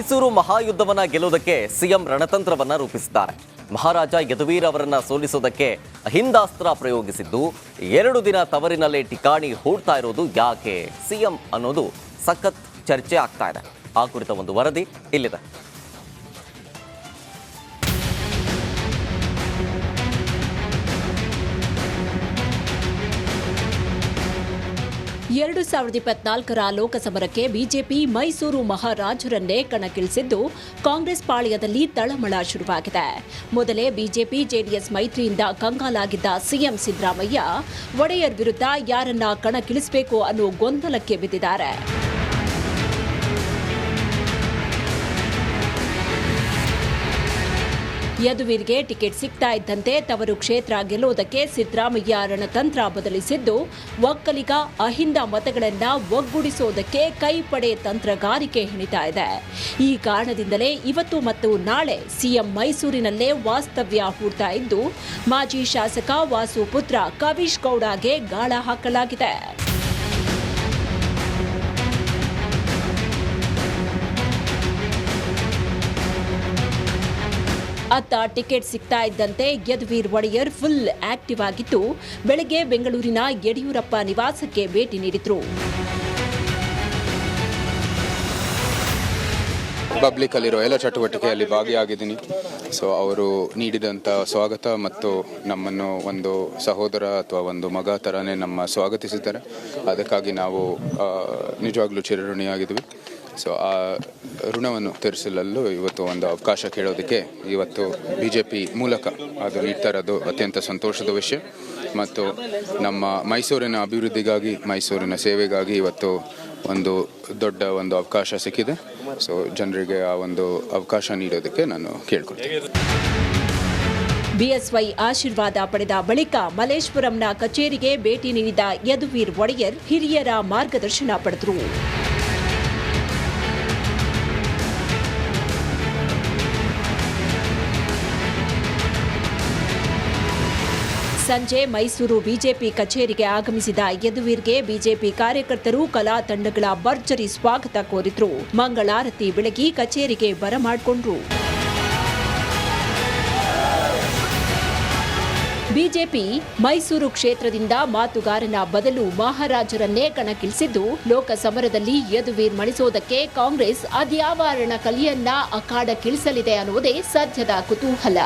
Mysuru ಮಹಾಯುದ್ಧವನ್ನ ಗೆಲ್ಲುವುದಕ್ಕೆ CM ರಣತಂತ್ರವನ್ನ ರೂಪಿಸಿದ್ದಾರೆ. ಮಹಾರಾಜ ಯದುವೀರ್ ಅವರನ್ನ ಸೋಲಿಸೋದಕ್ಕೆ ಅಹಿಂದಾಸ್ತ್ರ ಪ್ರಯೋಗಿಸಿದ್ದು 2 ದಿನ ತವರಿನಲ್ಲೇ ಠಿಕಾಣಿ ಹೂಡ್ತಾ ಇರೋದು ಯಾಕೆ ಸಿಎಂ ಅನ್ನೋದು ಸಖತ್ ಚರ್ಚೆ ಆಗ್ತಾ ಇದೆ. ಆ ಕುರಿತ ಒಂದು ವರದಿ ಇಲ್ಲಿದೆ. ಎರಡು 2024ರ ಲೋಕಸಮರಕ್ಕೆ ಬಿಜೆಪಿ ಮೈಸೂರು ಮಹಾರಾಜರನ್ನೇ ಕಣಕ್ಕಿಳಿಸಿದ್ದು ಕಾಂಗ್ರೆಸ್ ಪಾಳ್ಯದಲ್ಲಿ ತಳಮಳ ಶುರುವಾಗಿದೆ. ಮೊದಲೇ ಬಿಜೆಪಿ ಜೆಡಿಎಸ್ ಮೈತ್ರಿಯಿಂದ ಕಂಗಾಲಾಗಿದ್ದ ಸಿಎಂ ಸಿದ್ದರಾಮಯ್ಯ ಒಡೆಯರ್ ವಿರುದ್ಧ ಯಾರನ್ನ ಕಣಕ್ಕಿಳಿಸಬೇಕು ಅನ್ನೋ ಗೊಂದಲಕ್ಕೆ ಬಿದ್ದಿದ್ದಾರೆ. ಯದುವೀರ್ಗೆ ಟಿಕೆಟ್ ಸಿಗ್ತಾ ಇದ್ದಂತೆ ತವರು ಕ್ಷೇತ್ರ ಗೆಲ್ಲುವುದಕ್ಕೆ ಸಿದ್ದರಾಮಯ್ಯ ರಣತಂತ್ರ ಬದಲಿಸಿದ್ದು ಒಕ್ಕಲಿಗ ಅಹಿಂದ ಮತಗಳನ್ನ ಒಗ್ಗೂಡಿಸೋದಕ್ಕೆ ಕೈಪಡೆ ತಂತ್ರಗಾರಿಕೆ ಹೆಣಿತಾ ಇದೆ. ಈ ಕಾರಣದಿಂದಲೇ ಇವತ್ತು ಮತ್ತು ನಾಳೆ ಸಿಎಂ ಮೈಸೂರಿನಲ್ಲೇ ವಾಸ್ತವ್ಯ ಹೂಡ್ತಾ ಇದ್ದು ಮಾಜಿ ಶಾಸಕ ವಾಸು ಪುತ್ರ ಕವೀಶ್ ಗೌಡಗೆ ಗಾಳ ಹಾಕಲಾಗಿದೆ. ಅತ್ತ ಟಿಕೆಟ್ ಸಿಗ್ತಾ ಇದ್ದಂತೆ ಯದುವೀರ್ ಒಡೆಯರ್ ಫುಲ್ ಆಕ್ಟಿವ್ ಆಗಿದ್ದು ಬೆಳಗ್ಗೆ ಬೆಂಗಳೂರಿನ ಯಡಿಯೂರಪ್ಪ ನಿವಾಸಕ್ಕೆ ಭೇಟಿ ನೀಡಿದ್ರು. ಪಬ್ಲಿಕ್ ಅಲ್ಲಿರೋ ಎಲ್ಲ ಚಟುವಟಿಕೆಯಲ್ಲಿ ಭಾಗಿಯಾಗಿದ್ದೀನಿ. ಸೊ ಅವರು ನೀಡಿದಂಥ ಸ್ವಾಗತ ಮತ್ತು ನಮ್ಮನ್ನು ಒಂದು ಸಹೋದರ ಅಥವಾ ಒಂದು ಮಗ ಥರನೇ ನಮ್ಮ ಸ್ವಾಗತಿಸಿದ್ದಾರೆ. ಅದಕ್ಕಾಗಿ ನಾವು ನಿಜವಾಗ್ಲೂ ಚಿರಋಣಿಯಾಗಿದ್ವಿ. ಸೊ ಆ ಋಣವನ್ನು ತೀರಿಸಲು ಇವತ್ತು ಒಂದು ಅವಕಾಶ ಕೇಳೋದಕ್ಕೆ ಇವತ್ತು ಬಿಜೆಪಿ ಮೂಲಕ ಅದು ನೀಡ್ತಾ ಇರೋದು ಅತ್ಯಂತ ಸಂತೋಷದ ವಿಷಯ. ಮತ್ತು ನಮ್ಮ ಮೈಸೂರಿನ ಅಭಿವೃದ್ಧಿಗಾಗಿ, ಮೈಸೂರಿನ ಸೇವೆಗಾಗಿ ಇವತ್ತು ಒಂದು ದೊಡ್ಡ ಒಂದು ಅವಕಾಶ ಸಿಕ್ಕಿದೆ. ಸೊ ಜನರಿಗೆ ಆ ಒಂದು ಅವಕಾಶ ನೀಡೋದಕ್ಕೆ ನಾನು ಕೇಳ್ಕೊಳ್ತೀನಿ. ಬಿಎಸ್ವೈ ಆಶೀರ್ವಾದ ಪಡೆದ ಬಳಿಕ ಮಲ್ಲೇಶ್ವರಂನ ಕಚೇರಿಗೆ ಭೇಟಿ ನೀಡಿದ ಯದುವೀರ್ ಒಡೆಯರ್ ಹಿರಿಯರ ಮಾರ್ಗದರ್ಶನ ಪಡೆದರು. ಸಂಜೆ ಮೈಸೂರು ಬಿಜೆಪಿ ಕಚೇರಿಗೆ ಆಗಮಿಸಿದ ಯದುವೀರ್ಗೆ ಬಿಜೆಪಿ ಕಾರ್ಯಕರ್ತರು ಕಲಾ ತಂಡಗಳ ಭರ್ಜರಿ ಸ್ವಾಗತ ಕೋರಿದ್ರು. ಮಂಗಳಾರತಿ ಬೆಳಗಿ ಕಚೇರಿಗೆ ಬರಮಾಡಿಕೊಂಡ್ರು. ಬಿಜೆಪಿ ಮೈಸೂರು ಕ್ಷೇತ್ರದಿಂದ ಮಾತುಗಾರನ ಬದಲು ಮಹಾರಾಜರನ್ನೇ ಕಣಕ್ಕಿಳಿಸಿದ್ದು ಲೋಕಸಮರದಲ್ಲಿ ಯದುವೀರ್ ಮಣಿಸೋದಕ್ಕೆ ಕಾಂಗ್ರೆಸ್ ಅದ್ಯಾವ ಕಲಿಯನ್ನ ಅಖಾಡಕ್ಕಿಳಿಸಲಿದೆ ಅನ್ನುವುದೇ ಸದ್ಯದ ಕುತೂಹಲ.